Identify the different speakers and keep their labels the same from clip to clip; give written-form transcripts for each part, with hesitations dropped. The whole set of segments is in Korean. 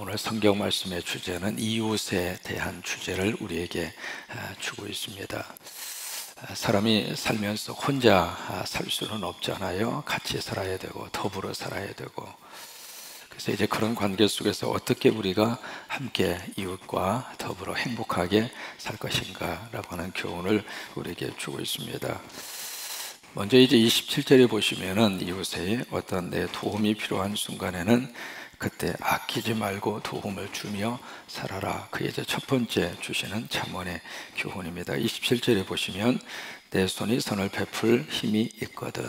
Speaker 1: 오늘 성경 말씀의 주제는 이웃에 대한 주제를 우리에게 주고 있습니다. 사람이 살면서 혼자 살 수는 없잖아요. 같이 살아야 되고 더불어 살아야 되고. 그래서 이제 그런 관계 속에서 어떻게 우리가 함께 이웃과 더불어 행복하게 살 것인가라고 하는 교훈을 우리에게 주고 있습니다. 먼저 이제 27절에 보시면은 이웃에 어떤 내 도움이 필요한 순간에는 그때 아끼지 말고 도움을 주며 살아라. 그게 이제 첫 번째 주시는 잠언의 교훈입니다. 27절에 보시면 내 손이 선을 베풀 힘이 있거든.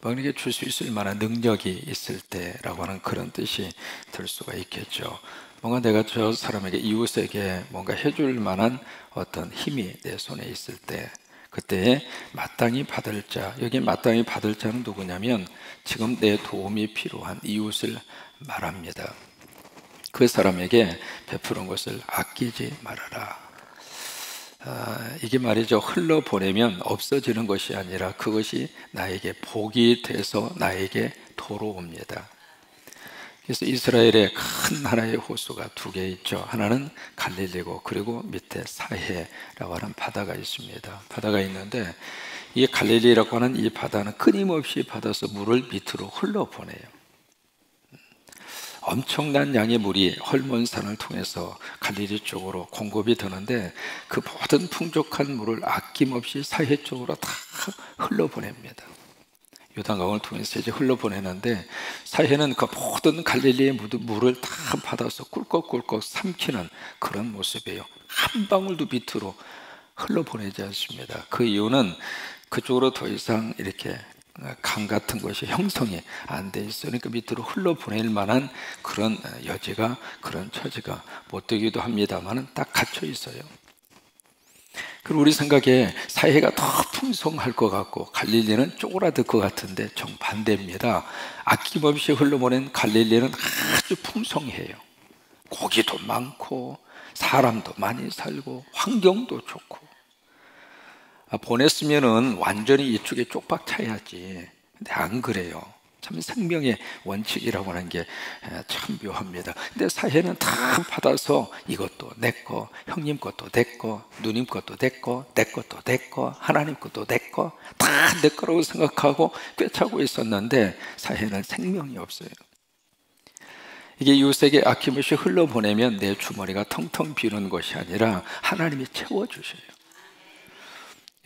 Speaker 1: 뭔가 줄 수 있을 만한 능력이 있을 때라고 하는 그런 뜻이 들 수가 있겠죠. 뭔가 내가 저 사람에게 이웃에게 뭔가 해줄 만한 어떤 힘이 내 손에 있을 때, 그때 마땅히 받을 자, 여기 마땅히 받을 자는 누구냐면 지금 내 도움이 필요한 이웃을 말합니다. 그 사람에게 베푸는 것을 아끼지 말아라. 이게 말이죠, 흘러보내면 없어지는 것이 아니라 그것이 나에게 복이 돼서 나에게 돌아옵니다. 그래서 이스라엘에 큰 하나의 호수가 두 개 있죠. 하나는 갈릴리고, 그리고 밑에 사해라고 하는 바다가 있습니다. 바다가 있는데 이 갈릴리라고 하는 이 바다는 끊임없이 받아서 물을 밑으로 흘러보내요. 엄청난 양의 물이 헐몬산을 통해서 갈릴리 쪽으로 공급이 되는데 그 모든 풍족한 물을 아낌없이 사해 쪽으로 다 흘러보냅니다. 요단강을 통해서 이제 흘러보내는데 사해는 그 모든 갈릴리의 물을 다 받아서 꿀꺽꿀꺽 삼키는 그런 모습이에요. 한 방울도 밑으로 흘러보내지 않습니다. 그 이유는 그쪽으로 더 이상 이렇게 강 같은 것이 형성이 안 돼 있어요. 그러니까 밑으로 흘러보낼 만한 그런 여지가, 그런 처지가 못 되기도 합니다만 딱 갇혀 있어요. 그리고 우리 생각에 사해가 더 풍성할 것 같고 갈릴리는 쪼그라들 것 같은데 정반대입니다. 아낌없이 흘러보낸 갈릴리는 아주 풍성해요. 고기도 많고 사람도 많이 살고 환경도 좋고. 보냈으면은 완전히 이쪽에 쪽박 차야지. 근데 안 그래요. 참 생명의 원칙이라고 하는 게 참 묘합니다. 근데 사해는 다 받아서 이것도 내 거, 형님 것도 내 거, 누님 것도 내 거, 내 것도 내 거, 하나님 것도 내 거, 다 내 거라고 생각하고 꿰차고 있었는데 사해는 생명이 없어요. 이게 이웃에게 아낌없이 흘러보내면 내 주머니가 텅텅 비는 것이 아니라 하나님이 채워주셔요.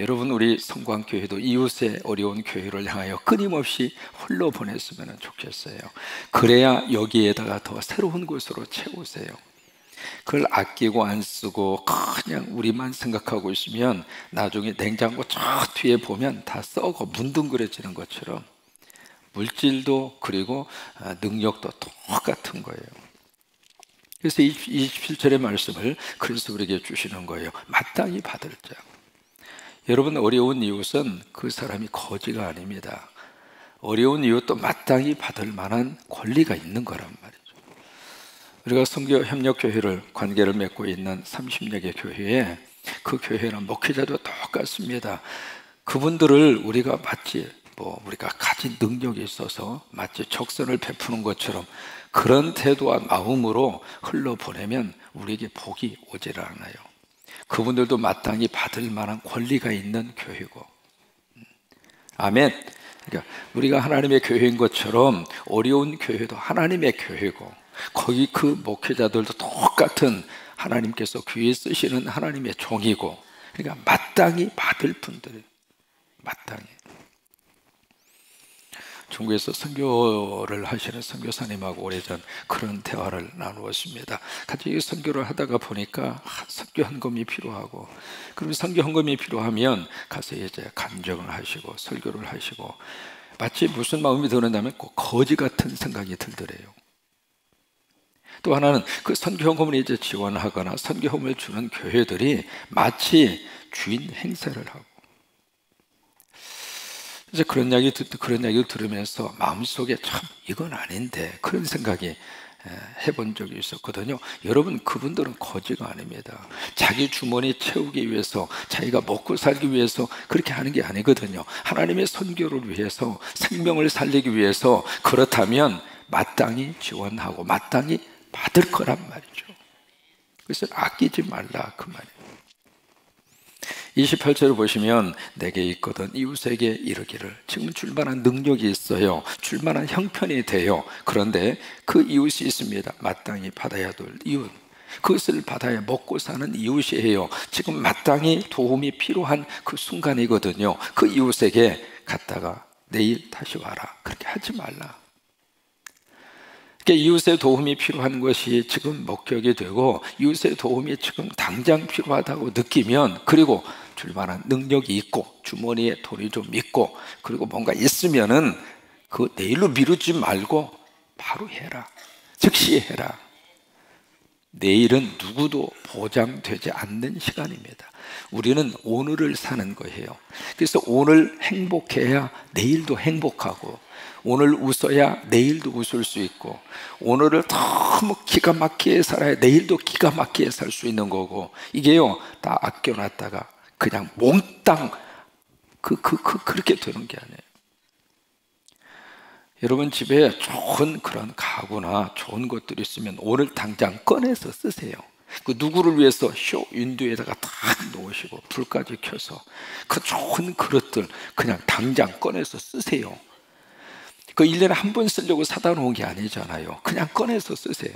Speaker 1: 여러분, 우리 성광교회도 이웃의 어려운 교회를 향하여 끊임없이 흘러보냈으면 좋겠어요. 그래야 여기에다가 더 새로운 곳으로 채우세요. 그걸 아끼고 안 쓰고 그냥 우리만 생각하고 있으면 나중에 냉장고 저 뒤에 보면 다 썩어 문둥그려지는 것처럼 물질도 그리고 능력도 똑같은 거예요. 그래서 27절의 말씀을 그래서 우리에게 주시는 거예요. 마땅히 받을 자. 여러분, 어려운 이웃은 그 사람이 거지가 아닙니다. 어려운 이웃도 마땅히 받을 만한 권리가 있는 거란 말이죠. 우리가 선교협력교회를 관계를 맺고 있는 30여 개 교회에 그 교회는 목회자도 똑같습니다. 그분들을 우리가 마치 우리가 가진 능력이 있어서 마치 적선을 베푸는 것처럼 그런 태도와 마음으로 흘러보내면 우리에게 복이 오질 않아요. 그분들도 마땅히 받을 만한 권리가 있는 교회고. 아멘. 그러니까 우리가 하나님의 교회인 것처럼 어려운 교회도 하나님의 교회고, 거기 그 목회자들도 똑같은 하나님께서 귀에 쓰시는 하나님의 종이고, 그러니까 마땅히 받을 분들이 마땅히. 중국에서 선교를 하시는 선교사님하고 오래전 그런 대화를 나누었습니다. 같이 선교를 하다가 보니까 선교 헌금이 필요하고, 그리고 선교 헌금이 필요하면 가서 이제 간증을 하시고 설교를 하시고, 마치 무슨 마음이 드는다면 꼭 거지 같은 생각이 들더래요. 또 하나는 그 선교 헌금을 이제 지원하거나 선교 헌금을 주는 교회들이 마치 주인 행세를 하고. 이제 그런 이야기 들으면서 마음속에 참 이건 아닌데 그런 생각이 해본 적이 있었거든요. 여러분, 그분들은 거지가 아닙니다. 자기 주머니 채우기 위해서, 자기가 먹고 살기 위해서 그렇게 하는 게 아니거든요. 하나님의 선교를 위해서, 생명을 살리기 위해서, 그렇다면 마땅히 지원하고 마땅히 받을 거란 말이죠. 그래서 아끼지 말라 그 말이에요. 28절을 보시면 내게 있거든 이웃에게 이르기를. 지금 줄만한 능력이 있어요. 줄만한 형편이 돼요. 그런데 그 이웃이 있습니다. 마땅히 받아야 될 이웃, 그것을 받아야 먹고 사는 이웃이에요. 지금 마땅히 도움이 필요한 그 순간이거든요. 그 이웃에게 갔다가 내일 다시 와라 그렇게 하지 말라. 그러니까 이웃의 도움이 필요한 것이 지금 목격이 되고 이웃의 도움이 지금 당장 필요하다고 느끼면, 그리고 줄만한 능력이 있고 주머니에 돈이 좀 있고 그리고 뭔가 있으면은 그 내일로 미루지 말고 바로 해라. 즉시 해라. 내일은 누구도 보장되지 않는 시간입니다. 우리는 오늘을 사는 거예요. 그래서 오늘 행복해야 내일도 행복하고, 오늘 웃어야 내일도 웃을 수 있고, 오늘을 너무 기가 막히게 살아야 내일도 기가 막히게 살 수 있는 거고, 이게요 다 아껴놨다가 그냥 몽땅 그렇게 되는 게 아니에요. 여러분 집에 좋은 그런 가구나 좋은 것들이 있으면 오늘 당장 꺼내서 쓰세요. 그 누구를 위해서 쇼 윈도에다가 딱 놓으시고 불까지 켜서 그 좋은 그릇들 그냥 당장 꺼내서 쓰세요. 그 1년에 한 번 쓰려고 사다 놓은 게 아니잖아요. 그냥 꺼내서 쓰세요.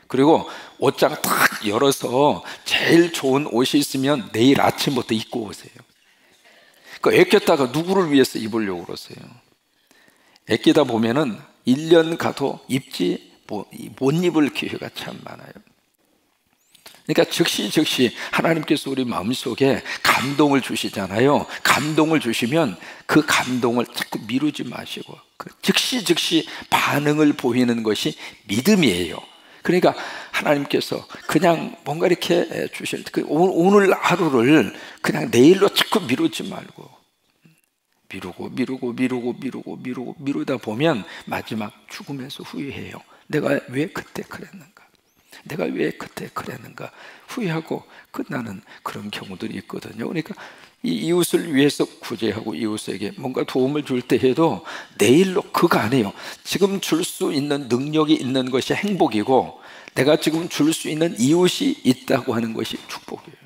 Speaker 1: 그리고 옷장 딱 열어서 제일 좋은 옷이 있으면 내일 아침부터 입고 오세요. 그 애꼈다가 누구를 위해서 입으려고 그러세요? 애끼다 보면은 1년 가도 못 입을 기회가 참 많아요. 그러니까 즉시 하나님께서 우리 마음속에 감동을 주시잖아요. 감동을 주시면 그 감동을 자꾸 미루지 마시고 즉시 반응을 보이는 것이 믿음이에요. 그러니까 하나님께서 그냥 뭔가 이렇게 주실 때 오늘 하루를 그냥 내일로 자꾸 미루지 말고 미루다 보면 마지막 죽으면서 후회해요. 내가 왜 그때 그랬는가? 내가 왜 그때 그랬는가? 후회하고 끝나는 그런 경우들이 있거든요. 그러니까 이 이웃을 위해서 구제하고 이웃에게 뭔가 도움을 줄 때 해도 내일로 그거 안 해요. 지금 줄 수 있는 능력이 있는 것이 행복이고, 내가 지금 줄 수 있는 이웃이 있다고 하는 것이 축복이에요.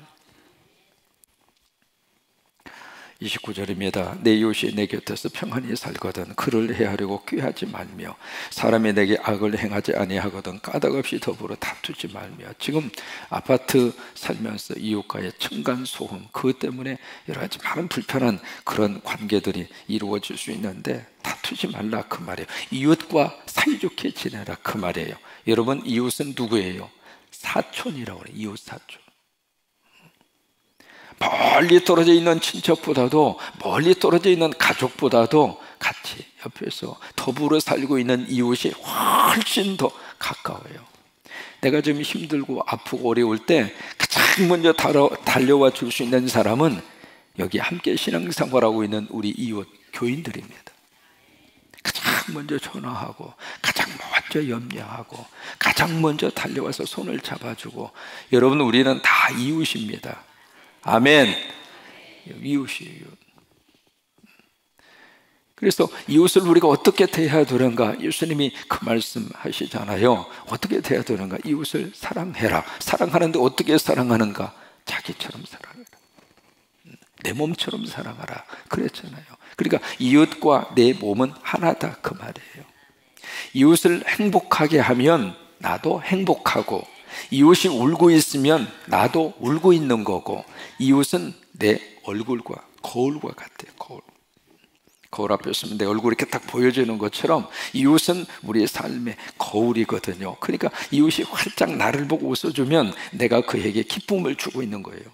Speaker 1: 29절입니다. 내 이웃이 내 곁에서 평안히 살거든 그를 해하려고 꾀하지 말며, 사람이 내게 악을 행하지 아니하거든 까닭없이 더불어 다투지 말며. 지금 아파트 살면서 이웃과의 층간소음, 그것 때문에 여러 가지 많은 불편한 그런 관계들이 이루어질 수 있는데 다투지 말라 그 말이에요. 이웃과 사이좋게 지내라 그 말이에요. 여러분, 이웃은 누구예요? 사촌이라고 그래요. 이웃 사촌. 멀리 떨어져 있는 친척보다도, 멀리 떨어져 있는 가족보다도 같이 옆에서 더불어 살고 있는 이웃이 훨씬 더 가까워요. 내가 좀 힘들고 아프고 어려울 때 가장 먼저 달려와 줄 수 있는 사람은 여기 함께 신앙생활하고 있는 우리 이웃 교인들입니다. 가장 먼저 전화하고, 가장 먼저 염려하고, 가장 먼저 달려와서 손을 잡아주고. 여러분, 우리는 다 이웃입니다. 아멘. 이웃이에요. 그래서 이웃을 우리가 어떻게 대해야 되는가? 예수님이 그 말씀 하시잖아요. 어떻게 대해야 되는가? 이웃을 사랑해라. 사랑하는데 어떻게 사랑하는가? 자기처럼 사랑해라. 내 몸처럼 사랑하라 그랬잖아요. 그러니까 이웃과 내 몸은 하나다 그 말이에요. 이웃을 행복하게 하면 나도 행복하고, 이웃이 울고 있으면 나도 울고 있는 거고, 이웃은 내 얼굴과 거울과 같아요. 거울 앞에 있으면 내 얼굴이 이렇게 딱 보여지는 것처럼 이웃은 우리의 삶의 거울이거든요. 그러니까 이웃이 활짝 나를 보고 웃어주면 내가 그에게 기쁨을 주고 있는 거예요.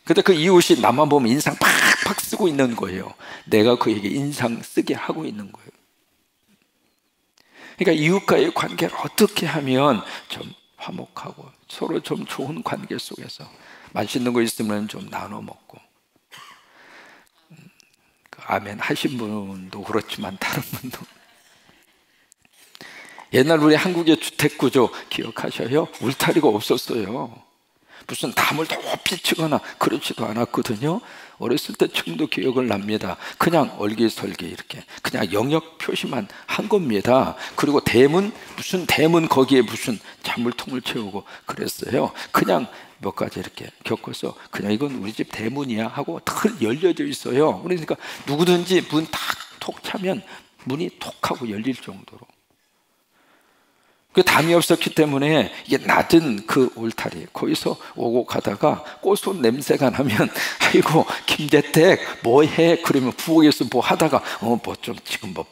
Speaker 1: 근데 그 이웃이 나만 보면 인상 팍팍 쓰고 있는 거예요. 내가 그에게 인상 쓰게 하고 있는 거예요. 그러니까 이웃과의 관계를 어떻게 하면 좀 화목하고 서로 좀 좋은 관계 속에서 맛있는 거 있으면 좀 나눠 먹고, 아멘 하신 분도 그렇지만 다른 분도. 옛날 우리 한국의 주택구조 기억하셔요? 울타리가 없었어요. 무슨 담을 높이 치거나 그렇지도 않았거든요. 어렸을 때 지금도 기억을 납니다. 그냥 얼기설기 이렇게 그냥 영역 표시만 한 겁니다. 그리고 대문, 무슨 대문 거기에 무슨 잔물통을 채우고 그랬어요. 그냥 몇 가지 이렇게 겪어서 그냥 이건 우리 집 대문이야 하고 탁 열려져 있어요. 그러니까 누구든지 문 탁 톡 차면 문이 톡 하고 열릴 정도로 그 담이 없었기 때문에 이게 낮은 그 울타리 거기서 오고 가다가 꽃옷 냄새가 나면 아이고 김대택 뭐해? 그러면 부엌에서 뭐 하다가 뭐 좀 지금 뭐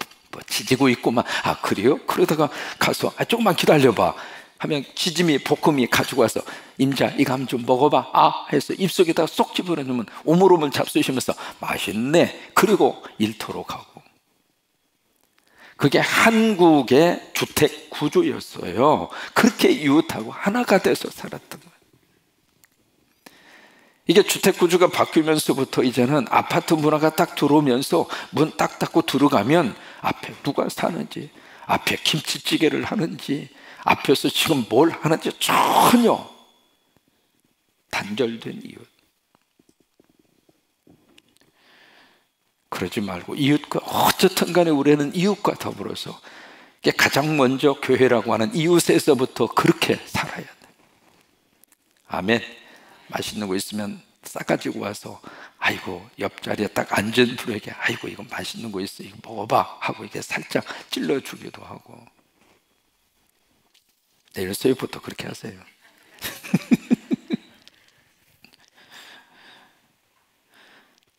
Speaker 1: 지지고 있구만. 아 그래요? 그러다가 가서 조금만 기다려봐 하면 지짐이 볶음이 가지고 와서 임자 이거 한번 좀 먹어봐. 아 해서 입속에다 쏙 집어넣으면 오물오물 잡수시면서 맛있네. 그리고 일터로 가고. 그게 한국의 주택 구조였어요. 그렇게 이웃하고 하나가 돼서 살았던 거예요. 이게 주택 구조가 바뀌면서부터 이제는 아파트 문화가 딱 들어오면서 문 딱 닫고 들어가면 앞에 누가 사는지, 앞에 김치찌개를 하는지, 앞에서 지금 뭘 하는지 전혀 단절된 이웃. 그러지 말고 이웃과 어쨌든 간에 우리는 이웃과 더불어서 가장 먼저 교회라고 하는 이웃에서부터 그렇게 살아야 돼. 아멘. 맛있는 거 있으면 싸가지고 와서 아이고 옆자리에 딱 앉은 분에게 아이고 이거 맛있는 거 있어 이거 먹어봐 하고 이게 살짝 찔러주기도 하고. 내일서부터 그렇게 하세요.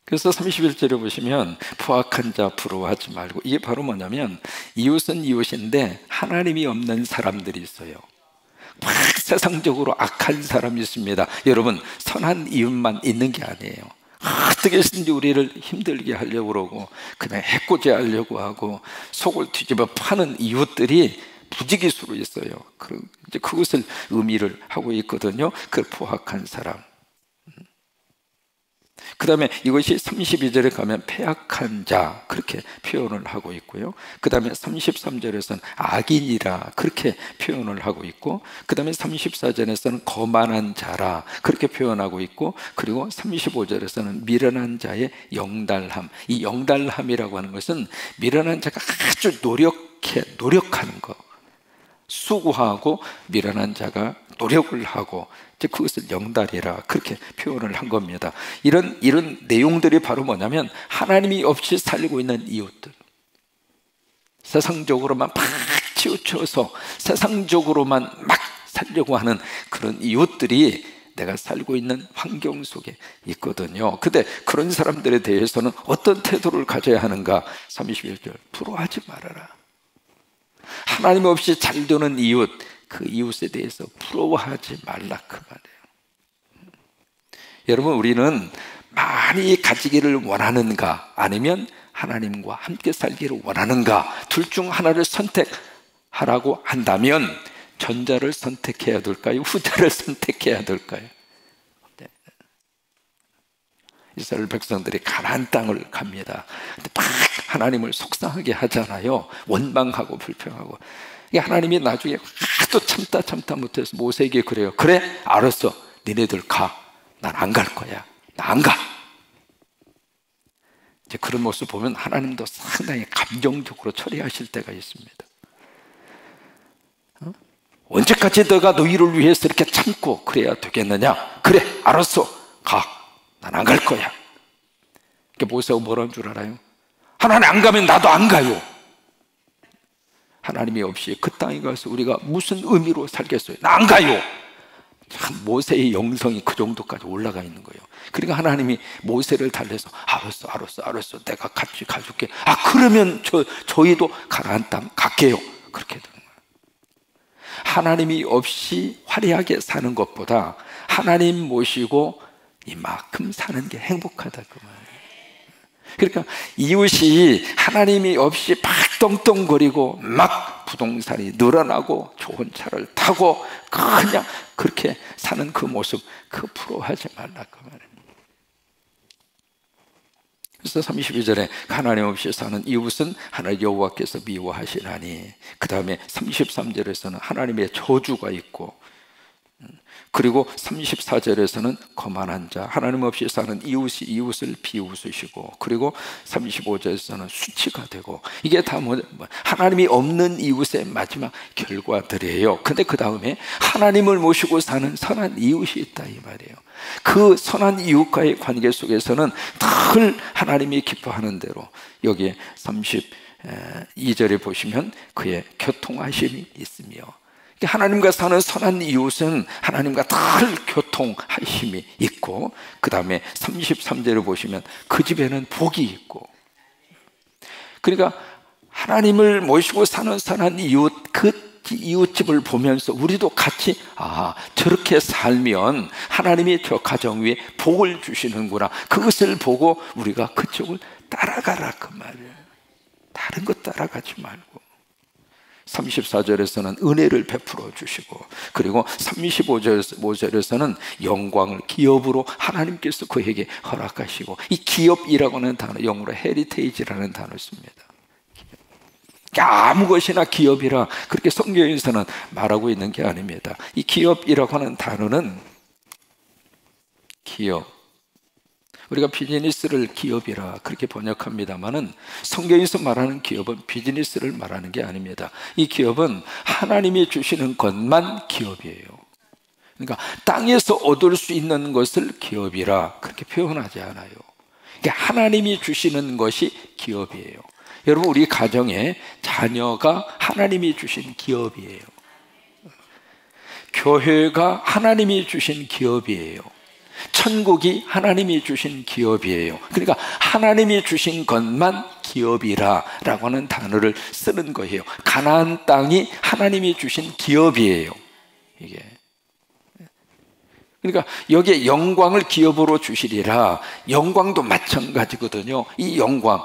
Speaker 1: 그래서 31절에 보시면 포악한 자 부러워하지 말고, 이게 바로 뭐냐면 이웃은 이웃인데 하나님이 없는 사람들이 있어요. 막 세상적으로 악한 사람이 있습니다. 여러분 선한 이웃만 있는 게 아니에요. 어떻게 해서든지 우리를 힘들게 하려고 그러고 그냥 해코지 하려고 하고 속을 뒤집어 파는 이웃들이 부지기수로 있어요. 이제 그것을 의미를 하고 있거든요. 그 포악한 사람. 그 다음에 이것이 32절에 가면 패악한 자 그렇게 표현을 하고 있고요. 그 다음에 33절에서는 악인이라 그렇게 표현을 하고 있고, 그 다음에 34절에서는 거만한 자라 그렇게 표현하고 있고, 그리고 35절에서는 미련한 자의 영달함. 이 영달함이라고 하는 것은 미련한 자가 아주 노력하는 거, 수고하고 미련한 자가 노력을 하고 이제 그것을 영달이라 그렇게 표현을 한 겁니다. 이런 내용들이 바로 뭐냐면 하나님이 없이 살고 있는 이웃들, 세상적으로만 막 치우쳐서 세상적으로만 막 살려고 하는 그런 이웃들이 내가 살고 있는 환경 속에 있거든요. 근데 그런 사람들에 대해서는 어떤 태도를 가져야 하는가? 31절 부러워하지 말아라. 하나님 없이 잘 되는 이웃, 그 이웃에 대해서 부러워하지 말라 그 말이에요. 여러분 우리는 많이 가지기를 원하는가 아니면 하나님과 함께 살기를 원하는가, 둘 중 하나를 선택하라고 한다면 전자를 선택해야 될까요? 후자를 선택해야 될까요? 네. 이스라엘 백성들이 가나안 땅을 갑니다. 근데 막 하나님을 속상하게 하잖아요. 원망하고 불평하고. 하나님이 나중에 하도 참다 못해서 모세에게 그래요. 그래 알았어, 니네들 가. 난 안 갈 거야. 나 안 가. 이제 그런 모습 보면 하나님도 상당히 감정적으로 처리하실 때가 있습니다. 언제까지 너가 너희를 위해서 이렇게 참고 그래야 되겠느냐? 그래 알았어, 가. 난 안 갈 거야. 모세가 뭐라는 줄 알아요? 하나님 안 가면 나도 안 가요. 하나님이 없이 그 땅에 가서 우리가 무슨 의미로 살겠어요? 나 안 가요. 참 모세의 영성이 그 정도까지 올라가 있는 거예요. 그러니까 하나님이 모세를 달래서 알았어 내가 같이 가줄게. 아 그러면 저희도 가나안 땅 갈게요. 그렇게 되는 거예요. 하나님이 없이 화려하게 사는 것보다 하나님 모시고 이만큼 사는 게 행복하다 그 말이에요. 그러니까 이웃이 하나님이 없이 막 떵떵거리고 막 부동산이 늘어나고 좋은 차를 타고 그냥 그렇게 사는 그 모습, 그 부러워하지 말라 그 말이에요. 그래서 32절에 하나님 없이 사는 이웃은 하나님 여호와께서 미워하시나니, 그 다음에 33절에서는 하나님의 저주가 있고, 그리고 34절에서는 거만한 자, 하나님 없이 사는 이웃이 이웃을 비웃으시고, 그리고 35절에서는 수치가 되고, 이게 다 하나님이 없는 이웃의 마지막 결과들이에요. 근데 그 다음에 하나님을 모시고 사는 선한 이웃이 있다 이 말이에요. 그 선한 이웃과의 관계 속에서는 늘 하나님이 기뻐하는 대로, 여기에 32절에 보시면 그의 교통하심이 있으며, 하나님과 사는 선한 이웃은 하나님과 늘 교통하심이 있고, 그 다음에 33절을 보시면 그 집에는 복이 있고. 그러니까 하나님을 모시고 사는 선한 이웃, 그 이웃집을 보면서 우리도 같이 저렇게 살면 하나님이 저 가정 위에 복을 주시는구나, 그것을 보고 우리가 그쪽을 따라가라 그 말이에요. 다른 것 따라가지 말고. 34절에서는 은혜를 베풀어 주시고, 그리고 35절에서는 영광을 기업으로 하나님께서 그에게 허락하시고, 이 기업이라고 하는 단어, 영어로 헤리테이지라는 단어를 씁니다. 아무 것이나 기업이라 그렇게 성경에서는 말하고 있는 게 아닙니다. 이 기업이라고 하는 단어는, 기업, 우리가 비즈니스를 기업이라 그렇게 번역합니다마는 성경에서 말하는 기업은 비즈니스를 말하는 게 아닙니다. 이 기업은 하나님이 주시는 것만 기업이에요. 그러니까 땅에서 얻을 수 있는 것을 기업이라 그렇게 표현하지 않아요. 그러니까 하나님이 주시는 것이 기업이에요. 여러분, 우리 가정에 자녀가 하나님이 주신 기업이에요. 교회가 하나님이 주신 기업이에요. 천국이 하나님이 주신 기업이에요. 그러니까 하나님이 주신 것만 기업이라 라고 하는 단어를 쓰는 거예요. 가나안 땅이 하나님이 주신 기업이에요. 이게. 그러니까 여기에 영광을 기업으로 주시리라, 영광도 마찬가지거든요. 이 영광,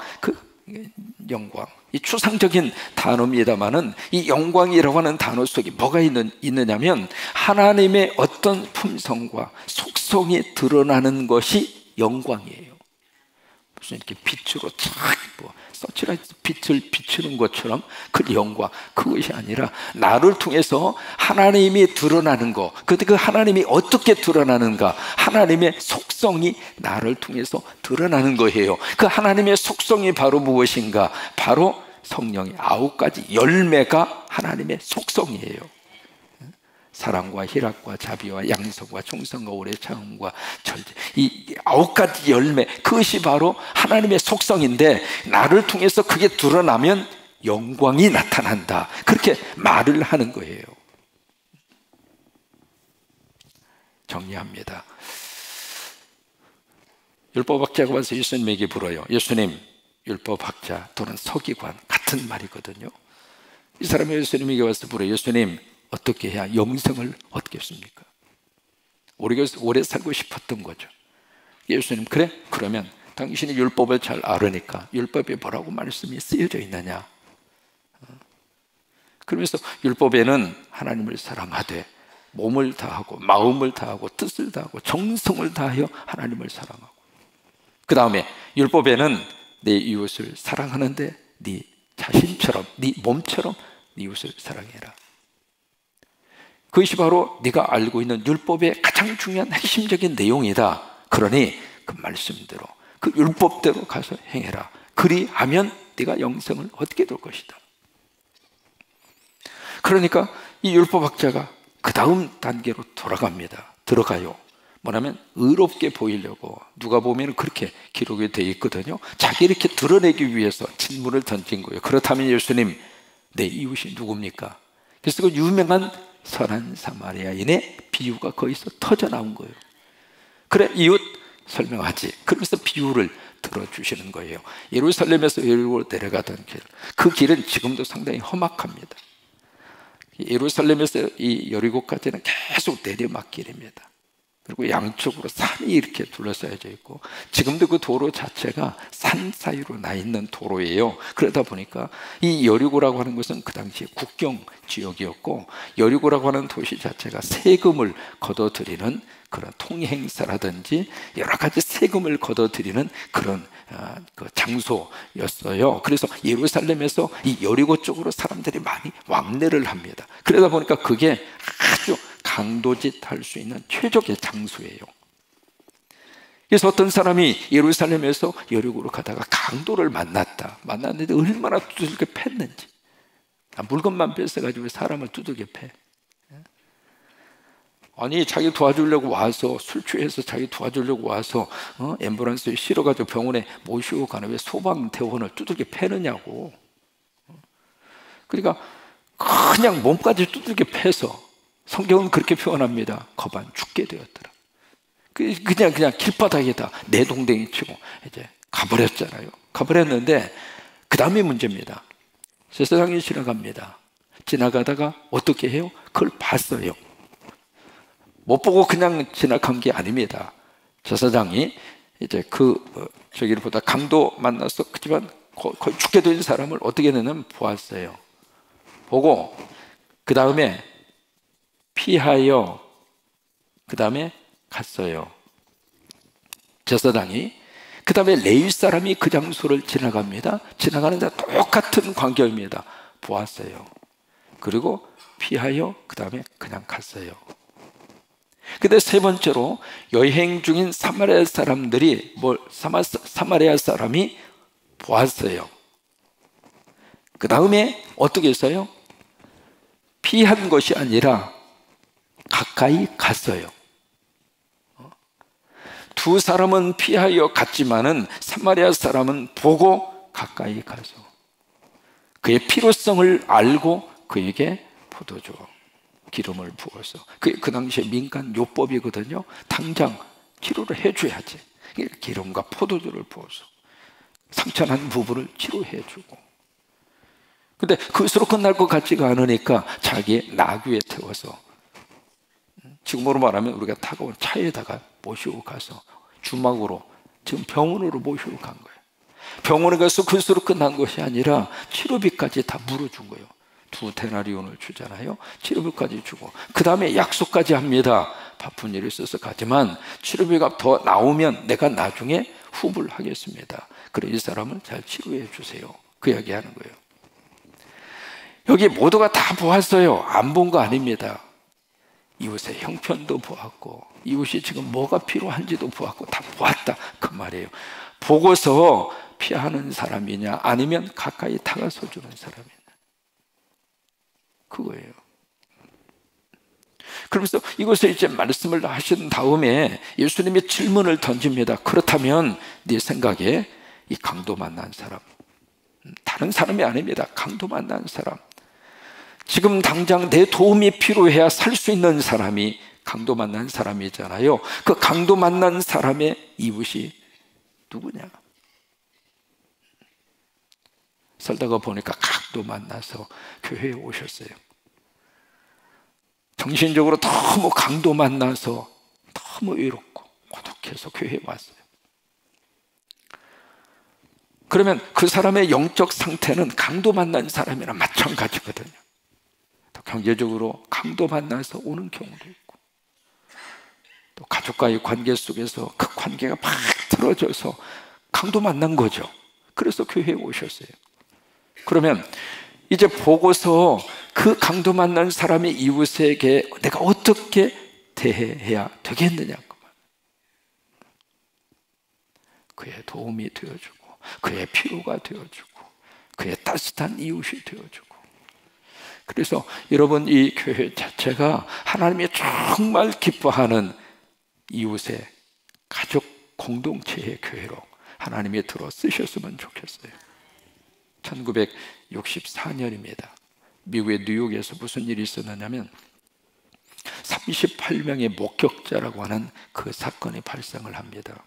Speaker 1: 영광, 이 추상적인 단어입니다만은 이 영광이라고 하는 단어 속에 뭐가 있느냐면 하나님의 어떤 품성과 속성이 드러나는 것이 영광이에요. 무슨 이렇게 빛으로 서치라이트 빛을 비추는 것처럼 그 영광, 그것이 아니라 나를 통해서 하나님이 드러나는 것. 근데 그 하나님이 어떻게 드러나는가? 하나님의 속성이 나를 통해서 드러나는 거예요. 그 하나님의 속성이 바로 무엇인가? 바로 성령의 9가지 열매가 하나님의 속성이에요. 사랑과 희락과 자비와 양성과 충성과 오래 참음과 절제, 이 9가지 열매, 그것이 바로 하나님의 속성인데 나를 통해서 그게 드러나면 영광이 나타난다, 그렇게 말을 하는 거예요. 정리합니다. 율법학자가 와서 예수님에게 물어요. 예수님, 율법학자 또는 서기관 같은 말이거든요. 이 사람이 예수님에게 와서 물어요. 예수님, 어떻게 해야 영생을 얻겠습니까? 오래 살고 싶었던 거죠. 예수님, 그래? 그러면 당신이 율법을 잘 알으니까 율법에 뭐라고 말씀이 쓰여져 있느냐? 그러면서 율법에는 하나님을 사랑하되 몸을 다하고 마음을 다하고 뜻을 다하고 정성을 다하여 하나님을 사랑하고, 그 다음에 율법에는 내 이웃을 사랑하는데 네 자신처럼, 네 몸처럼 네 이웃을 사랑해라. 그것이 바로 네가 알고 있는 율법의 가장 중요한 핵심적인 내용이다. 그러니 그 말씀대로, 그 율법대로 가서 행해라. 그리하면 네가 영생을 얻게 될 것이다. 그러니까 이 율법학자가 그 다음 단계로 들어가요. 뭐냐면 의롭게 보이려고, 누가 보면 그렇게 기록이 되어 있거든요. 자기 이렇게 드러내기 위해서 질문을 던진 거예요. 그렇다면 예수님, 내 이웃이 누굽니까? 그래서 그 유명한 선한 사마리아인의 비유가 거기서 터져 나온 거예요. 그래, 이웃 설명하지. 그러면서 비유를 들어주시는 거예요. 예루살렘에서 여리고로 내려가던 길, 그 길은 지금도 상당히 험악합니다. 예루살렘에서 이 여리고까지는 계속 내리막길입니다. 그리고 양쪽으로 산이 이렇게 둘러싸여져 있고, 지금도 그 도로 자체가 산 사이로 나 있는 도로예요. 그러다 보니까 이 여리고라고 하는 것은 그 당시에 국경 지역이었고, 여리고라고 하는 도시 자체가 세금을 걷어들이는 그런 통행사라든지 여러 가지 세금을 걷어들이는 그런 그 장소였어요. 그래서 예루살렘에서 이 여리고 쪽으로 사람들이 많이 왕래를 합니다. 그러다 보니까 그게 아주 강도짓 할 수 있는 최적의 장소예요. 그래서 어떤 사람이 예루살렘에서 여리고로 가다가 강도를 만났는데 얼마나 두들겨 팼는지. 물건만 뺏어가지고 사람을 두들겨 패. 아니 자기 도와주려고 와서, 술 취해서 자기 도와주려고 와서 앰뷸런스에 실어가지고 병원에 모시고 가는 왜 소방대원을 두들겨 패느냐고. 그러니까 그냥 몸까지 두들겨 패서, 성경은 그렇게 표현합니다. 거반 죽게 되었더라. 그냥 길바닥에다 내동댕이 치고 이제 가버렸잖아요. 가버렸는데 그 다음이 문제입니다. 제사장이 지나갑니다. 지나가다가 어떻게 해요? 그걸 봤어요. 못 보고 그냥 지나간 게 아닙니다. 제사장이 이제 저기보다 강도 만나서 그지만 거의 죽게 된 사람을 어떻게 되냐면 보았어요. 보고 그 다음에 피하여 그 다음에 갔어요. 제사장이. 그 다음에 레위 사람이 그 장소를 지나갑니다. 지나가는데 똑같은 광경입니다. 보았어요. 그리고 피하여 그 다음에 그냥 갔어요. 근데 세 번째로 여행 중인 사마리아 사람들이 사마리아 사람이 보았어요. 그 다음에 어떻게 했어요? 피한 것이 아니라 가까이 갔어요. 두 사람은 피하여 갔지만은 사마리아 사람은 보고 가까이 가서 그의 필요성을 알고 그에게 포도주 기름을 부어서, 그 당시에 민간 요법이거든요. 당장 치료를 해줘야지. 기름과 포도주를 부어서 상처난 부분을 치료해주고. 근데 그것으로 끝날 것 같지가 않으니까 자기의 나귀에 태워서, 지금으로 말하면 우리가 타고 온 차에다가 모시고 가서 주막으로 지금 병원으로 모시고 간 거예요. 병원에 가서 그것으로 끝난 것이 아니라 치료비까지 다 물어준 거예요. 2데나리온을 주잖아요. 치료비까지 주고 그 다음에 약속까지 합니다. 바쁜 일이 있어서 가지만 치료비가 더 나오면 내가 나중에 후불 하겠습니다. 그래 이 사람을 잘 치료해 주세요. 그 이야기 하는 거예요. 여기 모두가 다 보았어요. 안 본 거 아닙니다. 이웃의 형편도 보았고 이웃이 지금 뭐가 필요한지도 보았고 다 보았다 그 말이에요. 보고서 피하는 사람이냐 아니면 가까이 다가서 주는 사람이냐, 그거예요. 그러면서 이것을 이제 말씀을 하신 다음에 예수님이 질문을 던집니다. 그렇다면 네 생각에 이 강도 만난 사람, 다른 사람이 아닙니다. 강도 만난 사람, 지금 당장 내 도움이 필요해야 살 수 있는 사람이 강도 만난 사람이잖아요. 그 강도 만난 사람의 이웃이 누구냐? 살다가 보니까 강도 만나서 교회에 오셨어요. 정신적으로 너무 강도 만나서 너무 외롭고 고독해서 교회에 왔어요. 그러면 그 사람의 영적 상태는 강도 만난 사람이랑 마찬가지거든요. 또 경제적으로 강도 만나서 오는 경우도 있고, 또 가족과의 관계 속에서 그 관계가 막 틀어져서 강도 만난 거죠. 그래서 교회에 오셨어요. 그러면 이제 보고서 그 강도 만난 사람의 이웃에게 내가 어떻게 대해야 되겠느냐, 그의 도움이 되어주고 그의 필요가 되어주고 그의 따뜻한 이웃이 되어주고. 그래서 여러분, 이 교회 자체가 하나님이 정말 기뻐하는 이웃의 가족 공동체의 교회로 하나님이 들어 쓰셨으면 좋겠어요. 1964년입니다. 미국의 뉴욕에서 무슨 일이 있었느냐면 38명의 목격자라고 하는 그 사건이 발생을 합니다.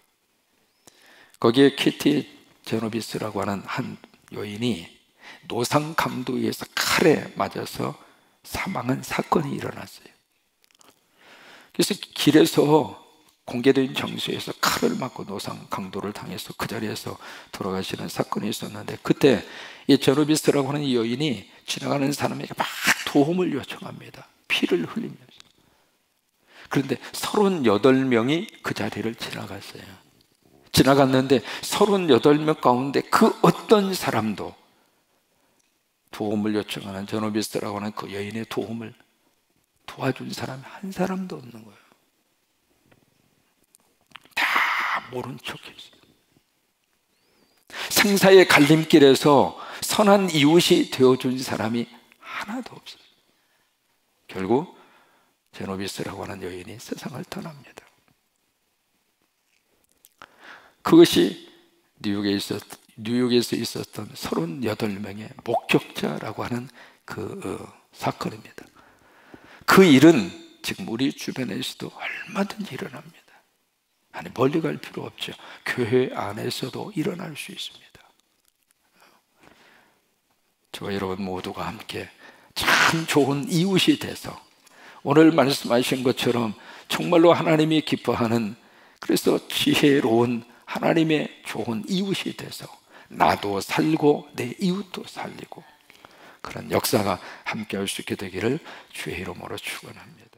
Speaker 1: 거기에 키티 제노비스라고 하는 한 여인이 노상 강도에 의해서 칼에 맞아서 사망한 사건이 일어났어요. 그래서 길에서 공개된 장소에서 칼을 맞고 노상 강도를 당해서 그 자리에서 돌아가시는 사건이 있었는데, 그때 이 제노비스라고 하는 이 여인이 지나가는 사람에게 막 도움을 요청합니다. 피를 흘리면서. 그런데 38명이 그 자리를 지나갔어요. 지나갔는데 38명 가운데 그 어떤 사람도 도움을 요청하는 제노비스라고 하는 그 여인의 도움을 도와준 사람이 한 사람도 없는 거예요. 다 모른 척했어요. 생사의 갈림길에서 선한 이웃이 되어준 사람이 하나도 없어요. 결국 제노비스라고 하는 여인이 세상을 떠납니다. 그것이 뉴욕에서 있었던 38명의 목격자라고 하는 그 사건입니다. 그 일은 지금 우리 주변에서도 얼마든지 일어납니다. 아니, 멀리 갈 필요 없죠. 교회 안에서도 일어날 수 있습니다. 저와 여러분 모두가 함께 참 좋은 이웃이 돼서 오늘 말씀하신 것처럼 정말로 하나님이 기뻐하는, 그래서 지혜로운 하나님의 좋은 이웃이 돼서 나도 살고 내 이웃도 살리고 그런 역사가 함께 할 수 있게 되기를 주의 이름으로 축원합니다.